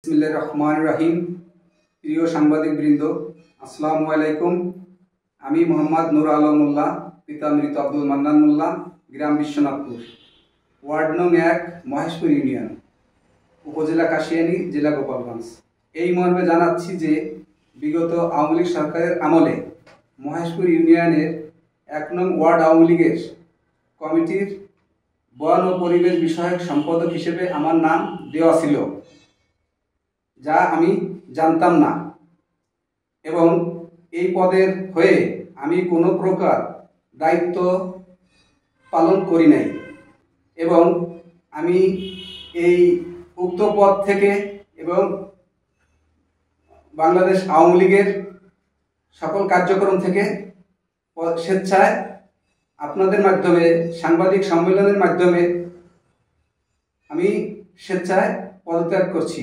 বিসমিল্লাহির রহমানির রহিম। প্রিয় সাংবাদিকবৃন্দ, আসসালামু আলাইকুম। আমি মোহাম্মদ নূর আলম মোল্লা, পিতা মৃত আব্দুল মান্নান মোল্লা, গ্রাম বিশ্বনাথপুর, ওয়ার্ড নং 1, মহেশপুর ইউনিয়ন, উপজেলা কাশিয়ানী, জেলা গোপালগঞ্জ। এই মর্মে জানাচ্ছি যে বিগত আওয়ামী লীগ সরকারের আমলে মহেশপুর ইউনিয়নের 1 নং ওয়ার্ড আওয়ামী লীগের কমিটির বন ও পরিবেশ বিষয়ক সম্পাদক হিসেবে আমার নাম দেওয়া ছিল, যা আমি জানতাম না, এবং এই পদের হয়ে আমি কোনো প্রকার দায়িত্ব পালন করি নাই, এবং আমি এই উক্ত পদ থেকে এবং বাংলাদেশ আওয়ামী লীগের সকল কার্যক্রম থেকে স্বেচ্ছায় আপনাদের মাধ্যমে, সাংবাদিক সম্মেলনের মাধ্যমে আমি স্বেচ্ছায় পদত্যাগ করছি।